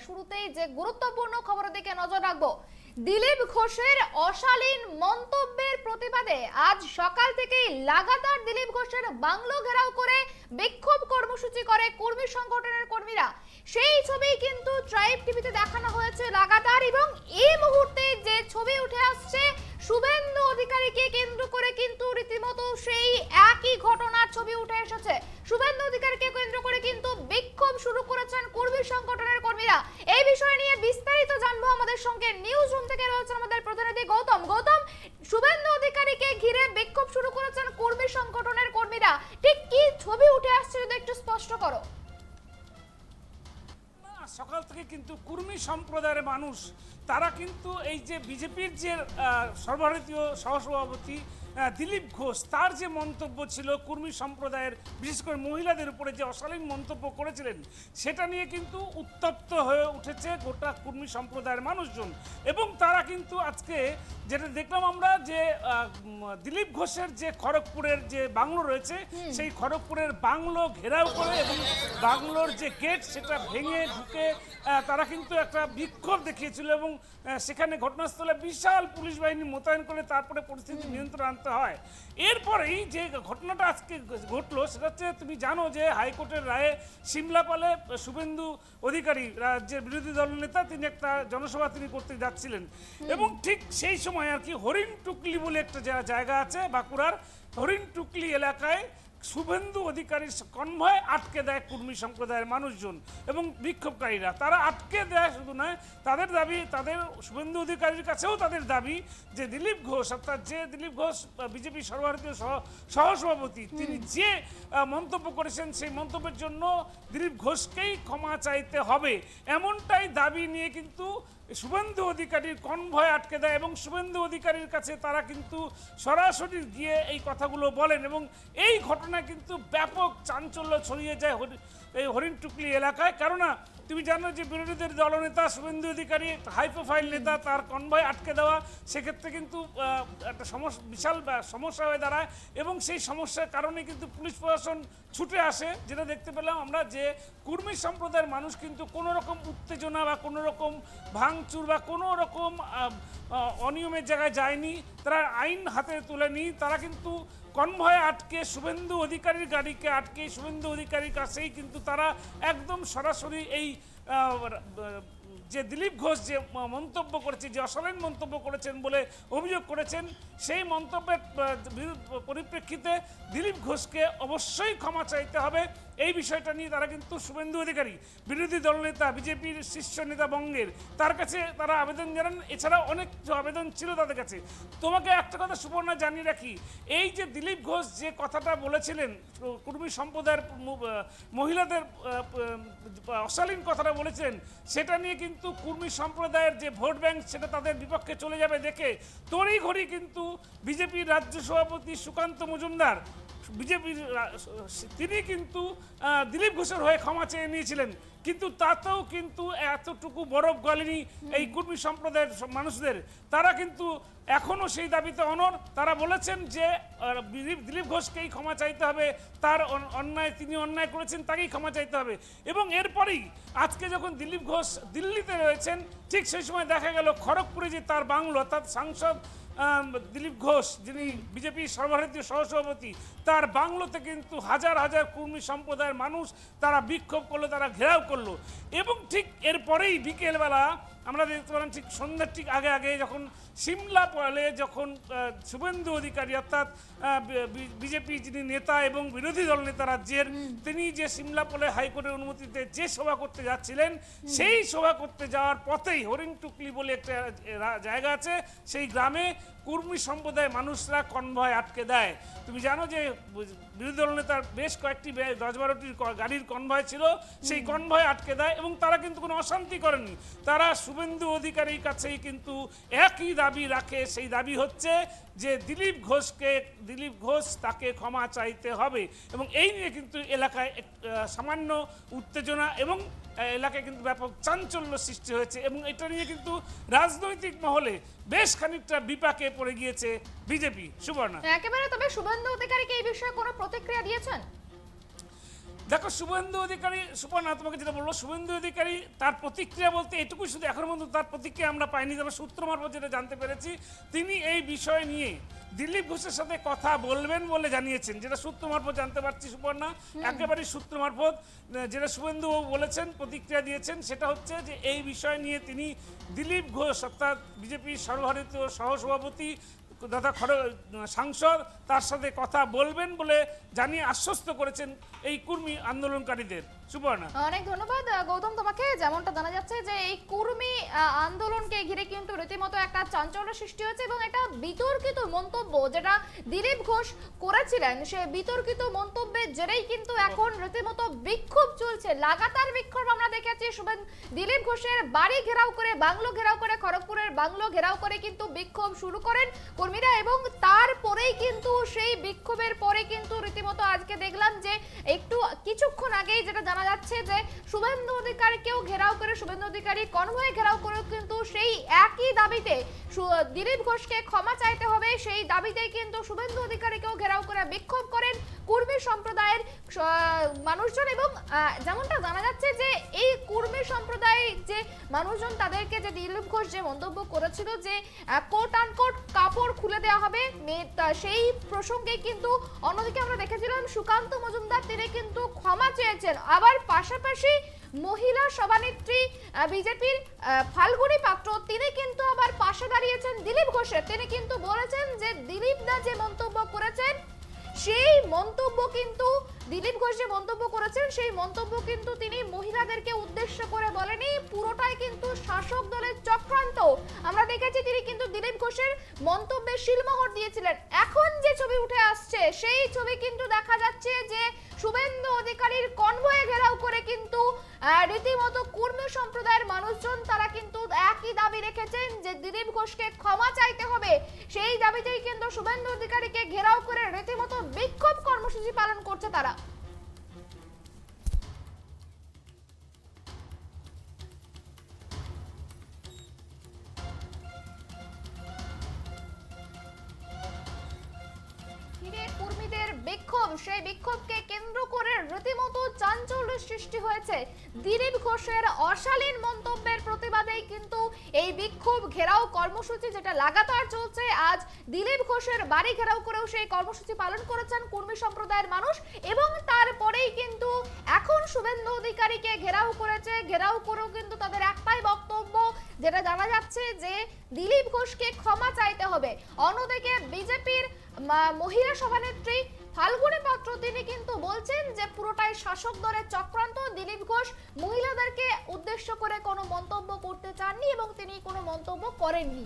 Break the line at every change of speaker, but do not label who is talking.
শুরুতেই যে গুরুত্বপূর্ণ খবরের দিকে নজর রাখবো। দিলীপ ঘোষের অশালীন মন্তব্যের প্রতিবাদে আজ সকাল থেকেই লাগাতার দিলীপ ঘোষের বাংলো ঘেরাও করে বিক্ষোভ কর্মসূচি করে কর্মী সংগঠনের কর্মীরা। সেই ছবি কিন্তু ট্রাইব টিভিতে দেখানো হয়েছে লাগাতার, এবং এই মুহূর্তে যে ছবি উঠে আসছে শুভেন্দু অধিকারীকে কেন্দ্র করে কিন্তু রীতিমতো সেই একই ঘটনার ছবি উঠে এসেছে। শুভেন্দু অধিকারীকে কেন্দ্র করে কিন্তু বিক্ষোভ শুরু করেছেন কর্মী সংগঠনের কর্মীরা। এই বিষয় নিয়ে বিস্তারিত জানবো, আমাদের সঙ্গে নিউজ রুম থেকে রয়েছে আমাদের প্রতিনিধি গৌতম। শুভেন্দু অধিকারীকে ঘিরে বিক্ষোভ শুরু করেছেন কর্মী সংগঠনের কর্মীরা, ঠিক কি ছবি উঠে আসছে যদি একটু স্পষ্ট করো।
সকাল থেকে কিন্তু কর্মী সম্প্রদায়ের মানুষ তারা কিন্তু এই যে বিজেপির যে সর্বভারতীয় সহসভাপতি দিলীপ ঘোষ তার যে মন্তব্য ছিল কর্মী সম্প্রদায়ের বিশেষ করে মহিলাদের উপরে যে অশালীন মন্তব্য করেছিলেন সেটা নিয়ে কিন্তু উত্তপ্ত হয়ে উঠেছে গোটা কর্মী সম্প্রদায়ের মানুষজন। এবং তারা কিন্তু আজকে যেটা দেখলাম আমরা যে দিলীপ ঘোষের যে খড়গপুরের যে বাংলো রয়েছে সেই খড়গপুরের বাংলো ঘেরাও করে এবং বাংলোর যে গেট সেটা ভেঙে ঢুকে তারা কিন্তু একটা বিক্ষোভ দেখিয়েছিল এবং সেখানে ঘটনাস্থলে বিশাল পুলিশ বাহিনী মোতায়েন করে তারপরে পরিস্থিতি নিয়ন্ত্রণ আনতে হয়। এরপরেই যে ঘটনাটা আজকে ঘটলো সেটা হচ্ছে, তুমি জানো যে হাইকোর্টের রায়ে সিমলাপালে শুভেন্দু অধিকারী রাজ্যের বিরোধী দল নেতা তিনি একটা জনসভা তিনি করতে যাচ্ছিলেন এবং ঠিক সেই সময় আর কি হরিণ টুকলি বলে একটা জায়গা আছে বাঁকুড়ার, হরিণ টুকলি এলাকায় শুভেন্দু অধিকারীর কনভয় আটকে দেয় কর্মী সম্প্রদায়ের মানুষজন এবং বিক্ষোভকারীরা। তারা আটকে দেয় শুধু নয়, তাদের দাবি, তাদের শুভেন্দু অধিকারীর কাছেও তাদের দাবি যে দিলীপ ঘোষ অর্থাৎ যে দিলীপ ঘোষ বিজেপি সর্বভারতীয় সহসভাপতি তিনি যে মন্তব্য করেছেন সেই মন্তব্যের জন্য দিলীপ ঘোষকেই ক্ষমা চাইতে হবে, এমনটাই দাবি নিয়ে কিন্তু শুভেন্দু অধিকারীর কনভয় আটকে দেয় এবং শুভেন্দু অধিকারীর কাছে তারা কিন্তু সরাসরি গিয়ে এই কথাগুলো বলেন এবং এই ঘটনায় কিন্তু ব্যাপক চাঞ্চল্য ছড়িয়ে যায় এই হরিণ টুকলি এলাকায়। কেননা তুমি জানো যে বিরোধীদের দলনেতা শুভেন্দু অধিকারী হাই প্রোফাইল নেতা, তার কনভয় আটকে দেওয়া সেক্ষেত্রে কিন্তু একটা বিশাল সমস্যা হয়ে দাঁড়ায় এবং সেই সমস্যার কারণে কিন্তু পুলিশ প্রশাসন ছুটে আসে। যেটা দেখতে পেলাম আমরা যে কর্মী সম্প্রদায়ের মানুষ কিন্তু কোনো রকম উত্তেজনা বা কোনো রকম ভাঙচুর বা কোনো রকম অনিয়মের জায়গায় যায়নি, তারা আইন হাতে তুলেনি, তারা কিন্তু কনভয় আটকে শুভেন্দু অধিকারীর গাড়িকে আটকে শুভেন্দু অধিকারীর কাছেই কিন্তু তারা একদম সরাসরি এই যে দিলীপ ঘোষ যে মন্তব্য করেছে, যে অশালীন মন্তব্য করেছেন বলে অভিযোগ করেছেন, সেই মন্তব্যের পরিপ্রেক্ষিতে দিলীপ ঘোষকে অবশ্যই ক্ষমা চাইতে হবে। এই বিষয়টা নিয়ে তারা কিন্তু শুভেন্দু অধিকারী বিরোধী দলনেতা বিজেপির শীর্ষ নেতা বঙ্গের তার কাছে তারা আবেদন জানান। এছাড়াও অনেক আবেদন ছিল তাদের কাছে। তোমাকে একটা কথা সুবর্ণা জানিয়ে রাখি, এই যে দিলীপ ঘোষ যে কথাটা বলেছিলেন কর্মী সম্প্রদায়ের মহিলাদের অশালীন কথাটা বলেছেন সেটা নিয়ে কিন্তু কর্মী সম্প্রদায়ের যে ভোট ব্যাংক সেটা তাদের বিপক্ষে চলে যাবে দেখে তড়িঘড়ি কিন্তু বিজেপির রাজ্য সভাপতি সুকান্ত মজুমদার বিজেপির তিনি কিন্তু দিলীপ ঘোষের হয়ে ক্ষমা চেয়ে নিয়েছিলেন, কিন্তু তাতেও কিন্তু এতটুকু বরফ গলেনি এই কর্মী সম্প্রদায়ের মানুষদের। তারা কিন্তু এখনও সেই দাবিতে অনড়। তারা বলেছেন যে দিলীপ ঘোষকেই ক্ষমা চাইতে হবে, তার অন্যায়, তিনি অন্যায় করেছেন তাকেই ক্ষমা চাইতে হবে। এবং এরপরেই আজকে যখন দিলীপ ঘোষ দিল্লিতে রয়েছেন ঠিক সেই সময় দেখা গেল খড়গপুরে যে তার বাংলো অর্থাৎ সাংসদ দিলীপ ঘোষ যিনি বিজেপির সর্বভারতীয় সহসভাপতি তার বাংলোতে কিন্তু হাজার হাজার কর্মী সম্প্রদায়ের মানুষ তারা বিক্ষোভ করলো, তারা ঘেরাও করলো। এবং ঠিক এরপরেই বিকেলবেলা আমরা দেখতে পেলাম ঠিক সন্ধ্যার ঠিক আগে আগে যখন সিমলা পলে যখন শুভেন্দু অধিকারী অর্থাৎ বিজেপি যিনি নেতা এবং বিরোধী দল নেতা রাজ্যের, তিনি যে সিমলা পলে হাইকোর্টের অনুমতিতে যে সভা করতে যাচ্ছিলেন সেই সভা করতে যাওয়ার পথেই হরিণ টুকলি বলে একটা জায়গা আছে, সেই গ্রামে কর্মী সম্প্রদায়ের মানুষরা কনভয় আটকে দেয়। তুমি জানো যে বিরোধী দল নেতার বেশ কয়েকটি 10-12টি গাড়ির কনভয় ছিল, সেই কনভয় আটকে দেয় এবং তারা কিন্তু কোনো অশান্তি করেনি। তারা শুভেন্দু অধিকারীর কাছেই কিন্তু একই দাবি রাখে, সেই দাবি হচ্ছে যে দিলীপ ঘোষ তাকে ক্ষমা চাইতে হবে। এবং এই নিয়ে কিন্তু এলাকায় সামান্য উত্তেজনা এবং এলাকায় কিন্তু ব্যাপক চাঞ্চল্য সৃষ্টি হয়েছে এবং এটা নিয়ে কিন্তু রাজনৈতিক মহলে বেশ খানিকটা বিপাকে পড়ে গিয়েছে বিজেপি। সুবর্ণা,
একেবারে। তবে শুভেন্দু অধিকারীকে এই বিষয়ে কোনো প্রতিক্রিয়া দিয়েছেন?
দেখো শুভেন্দু অধিকারী, সুপর্ণা তোমাকে যেটা বলবো, শুভেন্দু অধিকারী তার প্রতিক্রিয়া বলতে এটুকুই, শুধু এখনো পর্যন্ত তার প্রতিক্রিয়া আমরা পাইনি। তবে সূত্র মারফত যেটা জানতে পেরেছি, তিনি এই বিষয় নিয়ে দিলীপ ঘোষের সাথে কথা বলবেন বলে জানিয়েছেন, যেটা সূত্র মারফত জানতে পারছি সুপর্ণা। একেবারেই সূত্র মারফত যেটা শুভেন্দু বলেছেন, প্রতিক্রিয়া দিয়েছেন, সেটা হচ্ছে যে এই বিষয় নিয়ে তিনি দিলীপ ঘোষ অর্থাৎ বিজেপির সর্বভারতীয় সহসভাপতি তথা সাংসদ, তার সাথে কথা বলবেন বলে জানিয়ে আশ্বস্ত করেছেন এই কর্মী আন্দোলনকারীদের। সুপর্ণা,
অনেক ধন্যবাদ গৌতম তোমাকে। যেমনটা জানা যাচ্ছে যে এই কর্মী আন্দোলনকে ঘিরে কিন্তু রীতিমতো একটা চাঞ্চল্য সৃষ্টি হয়েছে এবং একটা বিতর্কিত মন্তব্য যেটা দিলীপ ঘোষ করেছিলেন, সে বিতর্কিত মন্তব্যের জেরেই কিন্তু এখন রীতিমতো বিক্ষোভ চলছে, লাগাতার বিক্ষোভ আমরা দেখেছি। দিলীপ ঘোষের বাড়ি ঘেরাও করে, বাংলো ঘেরাও করে, খড়গপুরের বাংলো ঘেরাও করে কিন্তু বিক্ষোভ শুরু করেন কর্মীরা এবং তারপরেই কিন্তু সেই বিক্ষোভের পরে কিন্তু রীতিমতো আজকে দেখলাম যে একটু কিছুক্ষণ আগেই যেটা জানা যাচ্ছে যে শুভেন্দু অধিকারীকেও ঘেরাও করে, শুভেন্দু অধিকারী কনভয়ে ঘেরাও করে কিন্তু সেই একই দাবিতে দিলীপ ঘোষকে ক্ষমা চাইতে হবে, সেই দাবিতেই কিন্তু শুভেন্দু অধিকারীকেও ঘেরাও করে বিক্ষোভ করেন কুর্মী সম্প্রদায়ের মানুষজন। এবং যেমনটা জানা যাচ্ছে যে এই কুর্মী সম্প্রদায়ের যে মানুষজন, তাদেরকে যে দিলীপ ঘোষ যে মন্তব্য করেছিল যে কোট আনকোট কাপড় খুলে দেওয়া হবে, সেই প্রসঙ্গে কিন্তু অন্যদিকে আমরা দেখেছিলাম সুকান্ত মজুমদার তিনি কিন্তু ক্ষমা চেয়েছেন। আবার পাশাপাশি মহিলা সভানেত্রী বিজেপির ফাল্গুনী পাত্র তিনি কিন্তু আবার পাশে দাঁড়িয়েছেন দিলীপ ঘোষের। তিনি কিন্তু বলেছেন যে দিলীপ দা যে মন্তব্য করেছেন, সেই মন্তব্য কিন্তু দিলীপ ঘোষ যে মন্তব্য করেছেন, সেই মন্তব্য কিন্তু তিনি মহিলাদেরকে উদ্দেশ্য করে বলেনি, পুরোটাই কিন্তু শাসক দলের চক্রান্ত। আমরা দেখেছি তিনি কিন্তু দিলীপ ঘোষের মন্তব্যে শিলমোহর দিয়েছিলেন। এখন যে ছবি উঠে আসছে, সেই ছবি কিন্তু দেখা যাচ্ছে যে শুভেন্দু অধিকারীর কনভয়ে ঘেরাও করে কিন্তু রীতিমতো কর্মী সম্প্রদায়ের মানুষজন তারা কিন্তু একই দাবি রেখেছেন যে দিলীপ ঘোষকে ক্ষমা চাইতে হবে। সেই দাবিতেই কিন্তু শুভেন্দু অধিকারীকে ঘেরাও করে রীতিমতো বিক্ষোভ কর্মসূচি পালন করছে তারা। কর্মীদের বিক্ষোভ, সেই বিক্ষোভকে কেন্দ্র করে রীতিমতো চাঞ্চল্য সৃষ্টি হয়েছে। দিলীপ ঘোষের অশালীন মন্তব্যের প্রতিবাদেই কিন্তু এই বিক্ষোভ ঘেরাও কর্মসূচি যেটা লাগাতার চলছে। আজ দিলীপ ঘোষের বাড়ি ঘেরাও করেও সেই কর্মসূচি পালন করেছেন কর্মী সম্প্রদায়ের মানুষ এবং তারপরেই কিন্তু এখন শুভেন্দু অধিকারীকে ঘেরাও করেছে। ঘেরাও করেও কিন্তু তাদের একটাই বক্তব্য যেটা জানা যাচ্ছে যে দিলীপ ঘোষকে ক্ষমা চাইতে হবে। অন্যদিকে বিজেপির মহিলা সভানেত্রী ফাল্গুনী পাত্র তিনি কিন্তু বলছেন যে পুরোটাই শাসক দলের চক্রান্ত, দিলীপ ঘোষ মহিলাদেরকে উদ্দেশ্য করে কোনো মন্তব্য করতে চাননি এবং তিনি কোনো মন্তব্য করেননি।